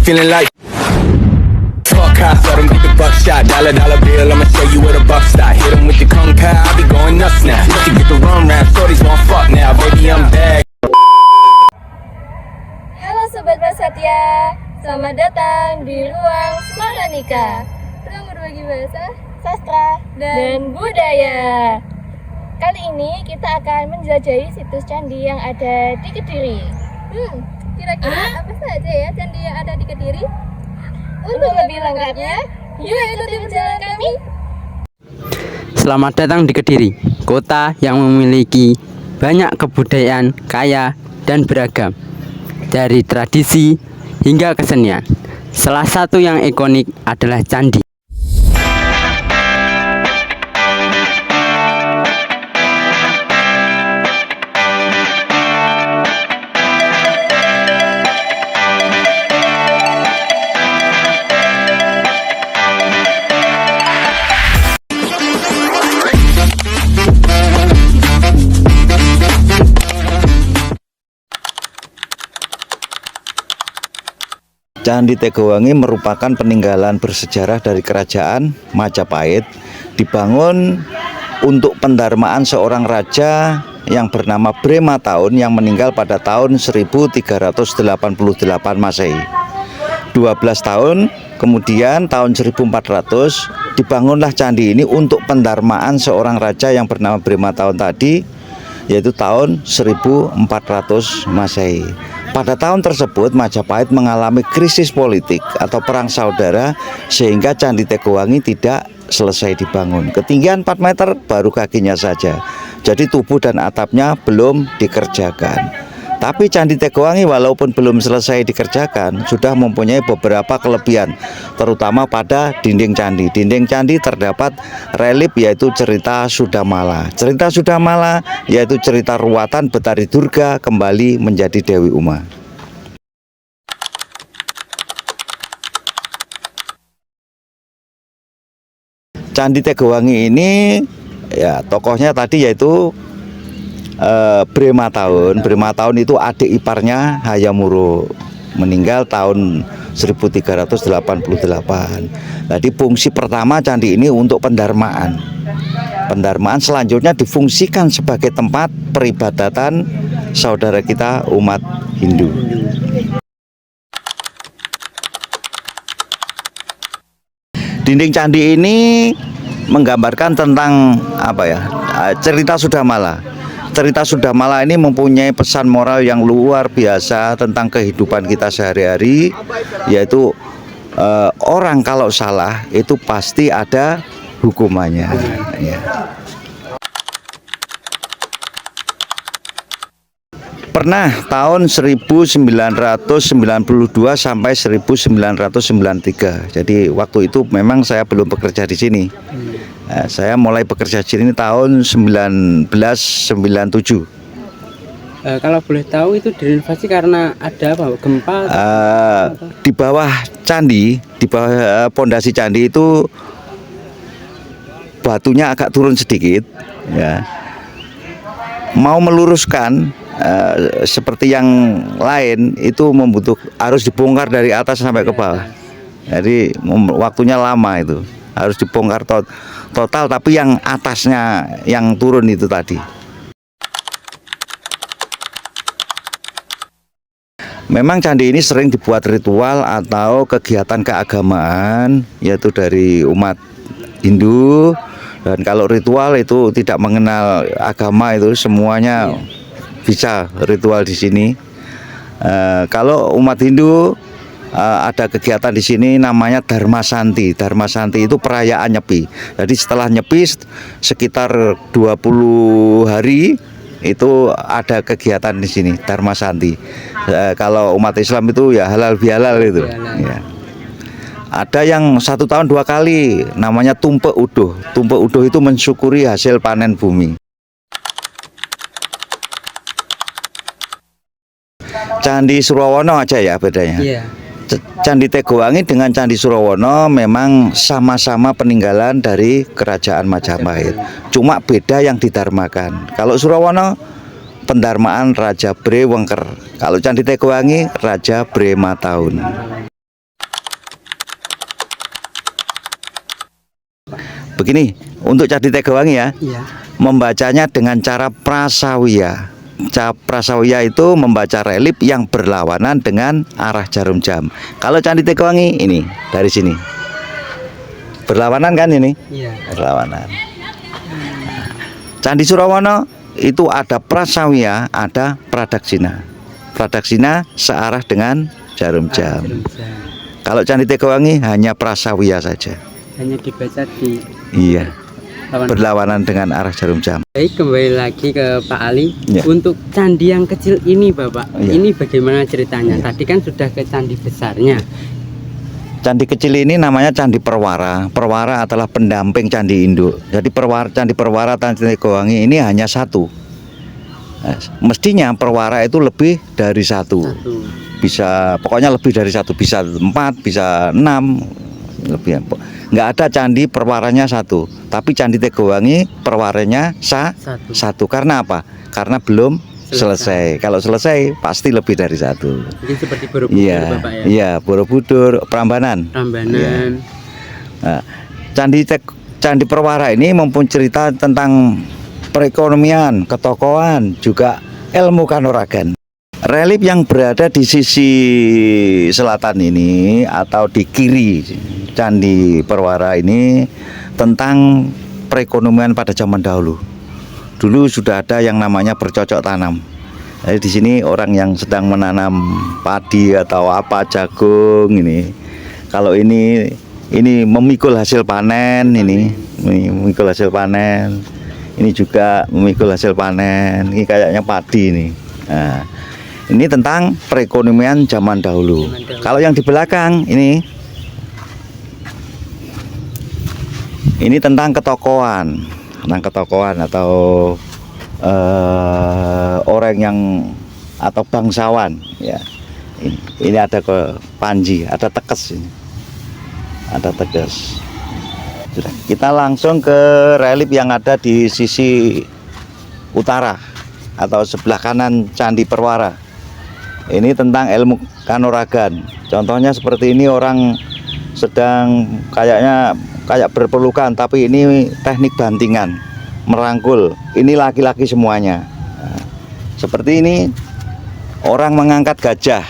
feeling like fuck cops, let them get the buckshot. Dollar bill, I'ma show you where the buck stop. Hit them with the kung pao, I be going nuts now. Let you get the run round, shorties want fuck now. Baby, I'm back. Halo Sobat Prasetya, selamat datang di Ruang Smaranika. Ruang berbagi bahasa, sastra, dan budaya. Kali ini kita akan menjelajahi situs candi yang ada di Kediri. Kira-kira apa saja ya candi yang ada di Kediri? Untuk lebih lengkapnya, yuk ikuti perjalanan kami. Selamat datang di Kediri, kota yang memiliki banyak kebudayaan kaya dan beragam, dari tradisi hingga kesenian. Salah satu yang ikonik adalah candi. Candi Tegowangi merupakan peninggalan bersejarah dari kerajaan Majapahit, dibangun untuk pendarmaan seorang raja yang bernama Brema Taun yang meninggal pada tahun 1388 Masehi. 12 tahun kemudian tahun 1400 dibangunlah candi ini untuk pendarmaan seorang raja yang bernama Brema Taun tadi, yaitu tahun 1400 Masehi. Pada tahun tersebut Majapahit mengalami krisis politik atau perang saudara, sehingga Candi Tegowangi tidak selesai dibangun. Ketinggian 4 meter baru kakinya saja, jadi tubuh dan atapnya belum dikerjakan. Tapi Candi Tegowangi walaupun belum selesai dikerjakan sudah mempunyai beberapa kelebihan, terutama pada dinding candi. Dinding candi terdapat relief yaitu cerita Sudamala. Cerita Sudamala yaitu cerita ruwatan Betari Durga kembali menjadi Dewi Uma. Candi Tegowangi ini ya tokohnya tadi yaitu Brema Taun. Brema Taun itu adik iparnya Hayam Wuruk, meninggal tahun 1388. Jadi fungsi pertama candi ini untuk pendarmaan. Pendarmaan selanjutnya difungsikan sebagai tempat peribadatan saudara kita umat Hindu. Dinding candi ini menggambarkan tentang apa ya? Cerita Sudamala. Cerita Sudamala ini mempunyai pesan moral yang luar biasa tentang kehidupan kita sehari-hari, yaitu orang kalau salah itu pasti ada hukumannya. Ya. Pernah tahun 1992 sampai 1993. Jadi waktu itu memang saya belum bekerja di sini. Saya mulai bekerja di sini tahun 1997. Kalau boleh tahu itu direnovasi karena ada apa? Gempa? Di bawah candi, di bawah pondasi candi itu batunya agak turun sedikit. Ya. Mau meluruskan seperti yang lain itu harus dibongkar dari atas sampai ke bawah. Jadi waktunya lama itu. Harus dibongkar total, tapi yang atasnya yang turun itu tadi. Memang candi ini sering dibuat ritual atau kegiatan keagamaan, yaitu dari umat Hindu. Dan kalau ritual itu tidak mengenal agama, itu semuanya bisa ritual di sini. Kalau umat Hindu ada kegiatan di sini namanya Dharma Santi. Dharma Santi itu perayaan Nyepi. Jadi setelah Nyepi sekitar 20 hari itu ada kegiatan di sini Dharma Santi. Kalau umat Islam itu ya halal bihalal itu. Ya. Ada yang 1 tahun 2 kali namanya Tumpek Uduh. Tumpek Uduh itu mensyukuri hasil panen bumi. Candi Surawana aja ya bedanya. Yeah. Candi Tegowangi dengan Candi Surawana memang sama-sama peninggalan dari kerajaan Majapahit. Cuma beda yang didarmakan. Kalau Surawana pendarmaan Raja Brewengker. Kalau Candi Tegowangi Raja Brema Taun. Begini, untuk Candi Tegawangi ya, Iya. membacanya dengan cara prasawiya. Prasawiya itu membaca relip yang berlawanan dengan arah jarum jam. Kalau Candi Tegawangi ini dari sini. Berlawanan kan ini? Iya. Berlawanan. Candi Surawana itu ada prasawiya, ada pradaksina. Pradaksina searah dengan jarum jam. Kalau Candi Tegawangi hanya prasawiya saja. Hanya dibaca di Iya, lawan. berlawanan dengan arah jarum jam. Baik, kembali lagi ke Pak Ali. Ya. Untuk candi yang kecil ini, Bapak, Ya. ini bagaimana ceritanya? Ya. Tadi kan sudah ke candi besarnya. Candi kecil ini namanya Candi Perwara. Perwara adalah pendamping candi induk. Jadi Candi Perwara Candi Tegawangi ini hanya satu. Nah, mestinya Perwara itu lebih dari satu. Bisa, pokoknya lebih dari satu. Bisa 4, bisa 6, lebih. Nggak ada candi perwaranya satu. Tapi Candi Tegawangi perwaranya satu. Karena apa? Karena belum selesai. Kalau selesai pasti lebih dari satu. Mungkin seperti Borobudur, Iya, Bapak ya. iya, Borobudur, Prambanan. Prambanan. Iya. Nah, Candi Perwara ini mempunyai cerita tentang perekonomian, ketokohan, juga ilmu kanuragan. Relip yang berada di sisi selatan ini atau di kiri Candi Perwara ini tentang perekonomian pada zaman dahulu. Dulu sudah ada yang namanya bercocok tanam. Jadi di sini orang yang sedang menanam padi atau apa, jagung ini. Kalau ini memikul hasil panen ini memikul hasil panen. Ini juga memikul hasil panen. Ini kayaknya padi ini. Nah, ini tentang perekonomian zaman dahulu. Kalau yang di belakang ini tentang ketokohan atau orang yang atau bangsawan ya. Ini ada ke panji, ada tekes ini. Ada tekes. Sudah, kita langsung ke relip yang ada di sisi utara atau sebelah kanan Candi Perwara. Ini tentang ilmu kanuragan. Contohnya seperti ini, orang sedang kayak berpelukan, tapi ini teknik bantingan, merangkul. Ini laki-laki semuanya. Nah, seperti ini orang mengangkat gajah.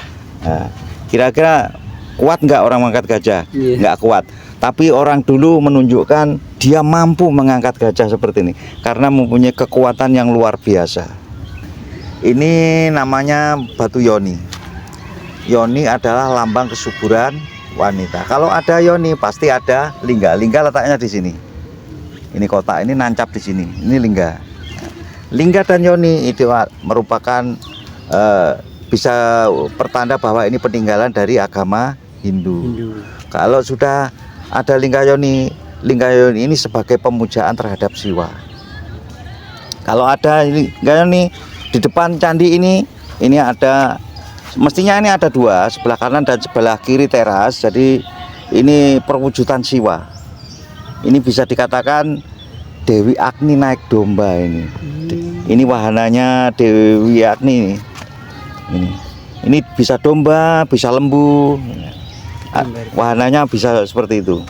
Nah, kira-kira kuat nggak orang mengangkat gajah? Iya. Nggak kuat. Tapi orang dulu menunjukkan dia mampu mengangkat gajah seperti ini karena mempunyai kekuatan yang luar biasa. Ini namanya batu yoni. Yoni adalah lambang kesuburan wanita. Kalau ada yoni pasti ada lingga. Lingga letaknya di sini. Ini kotak ini nancap di sini. Ini lingga. Lingga dan yoni itu merupakan bisa pertanda bahwa ini peninggalan dari agama Hindu. Kalau sudah ada lingga yoni ini sebagai pemujaan terhadap Siwa. Kalau ada lingga yoni di depan candi ini ada, mestinya ini ada dua, sebelah kanan dan sebelah kiri teras. Jadi ini perwujudan Siwa. Ini bisa dikatakan Dewi Agni naik domba ini. Ini wahananya Dewi Agni ini. Ini bisa domba, bisa lembu. Wahananya bisa seperti itu.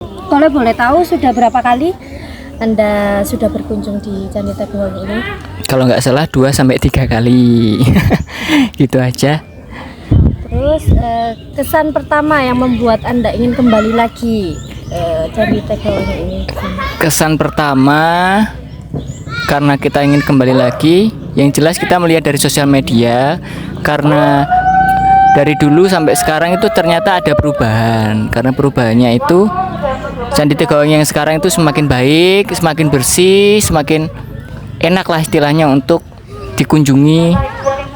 Kalau boleh tahu sudah berapa kali Anda sudah berkunjung di Candi Tegawangi ini? Kalau nggak salah 2 sampai 3 kali. Gitu aja. Terus kesan pertama yang membuat Anda ingin kembali lagi Candi Tegawangi ini? Kesan pertama karena kita ingin kembali lagi, yang jelas kita melihat dari sosial media, karena dari dulu sampai sekarang itu ternyata ada perubahan. Karena perubahannya itu Candi Tegawangi yang sekarang itu semakin baik, semakin bersih, semakin enak lah istilahnya untuk dikunjungi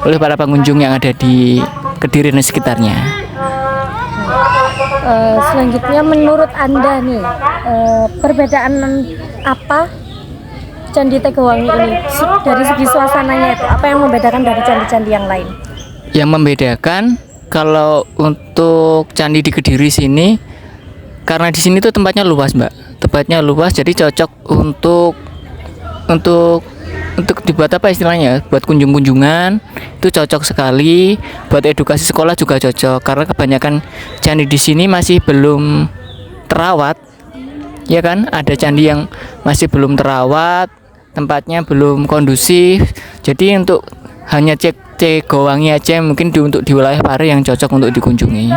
oleh para pengunjung yang ada di Kediri dan sekitarnya. Selanjutnya menurut Anda nih, perbedaan apa Candi Tegawangi ini dari segi suasananya itu? Apa yang membedakan dari candi-candi yang lain? Yang membedakan kalau untuk candi di Kediri sini, karena di sini tuh tempatnya luas, Mbak. Tempatnya luas, jadi cocok untuk untuk dibuat apa istilahnya? Buat kunjung-kunjungan itu cocok sekali. Buat edukasi sekolah juga cocok karena kebanyakan candi di sini masih belum terawat. Ya kan? Ada candi yang masih belum terawat, tempatnya belum kondusif. Jadi untuk hanya cek Gowangi aja mungkin untuk di wilayah Pare yang cocok untuk dikunjungi.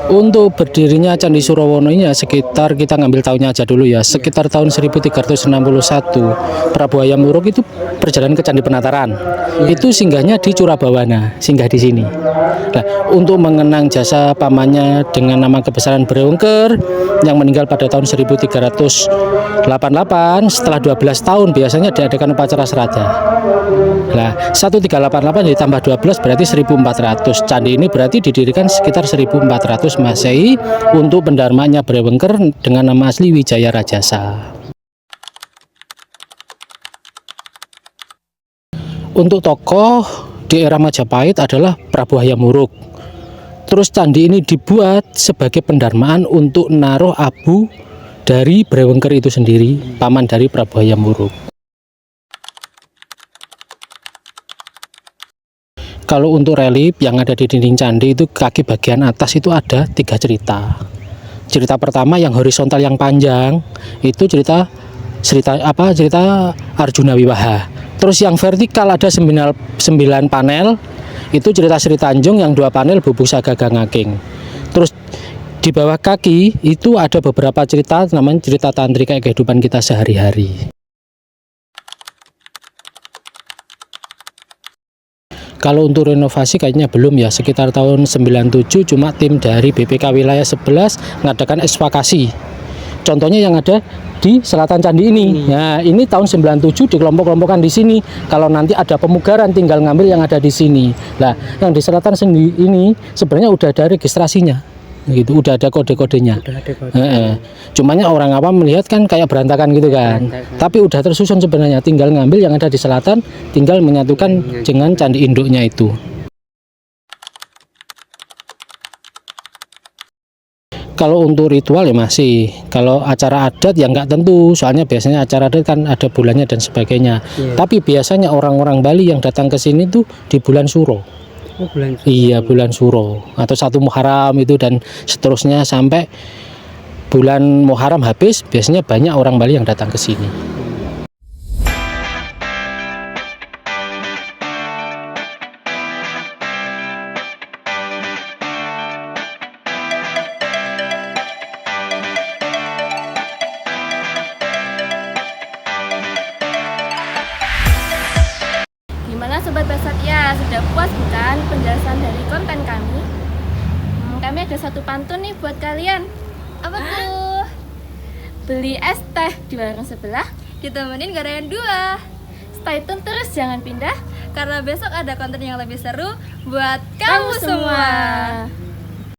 Untuk berdirinya Candi Surawono ini ya sekitar, kita ngambil tahunnya aja dulu ya, sekitar tahun 1361 Prabu Hayam Wuruk itu perjalanan ke Candi Penataran. Itu singgahnya di Curabawana, singgah di sini. Nah, untuk mengenang jasa pamannya dengan nama kebesaran Brewengker yang meninggal pada tahun 1388, setelah 12 tahun biasanya diadakan upacara seraga. Nah, 1388 ditambah 12 berarti 1400. Candi ini berarti didirikan sekitar 1400 Masehi untuk pendarmanya Brewengker dengan nama asli Wijaya Rajasa. Untuk tokoh di era Majapahit adalah Prabu Hayam Wuruk. Terus candi ini dibuat sebagai pendarmaan untuk naruh abu dari Brewengker itu sendiri, paman dari Prabu Hayam Wuruk. Kalau untuk relief yang ada di dinding candi itu kaki bagian atas itu ada 3 cerita. Cerita pertama yang horizontal yang panjang itu cerita Arjuna Wiwaha. Terus yang vertikal ada 9 panel itu cerita Sri Tanjung, yang 2 panel Bubuk Saga Gangaking. Terus di bawah kaki itu ada beberapa cerita namanya cerita tantri kayak kehidupan kita sehari-hari. Kalau untuk renovasi kayaknya belum ya, sekitar tahun 97 cuma tim dari BPK wilayah 11 mengadakan ekskavasi. Contohnya yang ada di selatan candi ini. Nah, ini tahun 97 dikelompok-kelompokkan di sini. Kalau nanti ada pemugaran tinggal ngambil yang ada di sini. Nah, yang di selatan sendiri ini sebenarnya udah ada registrasinya. Gitu, udah ada kode-kodenya. Cumanya orang awam melihat kan kayak berantakan gitu kan. Tapi udah tersusun sebenarnya, tinggal ngambil yang ada di selatan, tinggal menyatukan dengan candi induknya itu. Kalau untuk ritual ya masih, kalau acara adat ya nggak tentu, soalnya biasanya acara adat kan ada bulannya dan sebagainya. Tapi biasanya orang-orang Bali yang datang ke sini tuh di bulan Suro. Iya, bulan Suro atau 1 Muharram itu dan seterusnya sampai bulan Muharram habis, biasanya banyak orang Bali yang datang ke sini. Gimana Sobat Basatya, sudah puas bukan penjelasan dari konten kami? Kami ada satu pantun nih buat kalian. Apa tuh? Beli es teh di warung sebelah, ditemenin gorengan 2. Stay tune terus, jangan pindah, karena besok ada konten yang lebih seru buat kamu semua.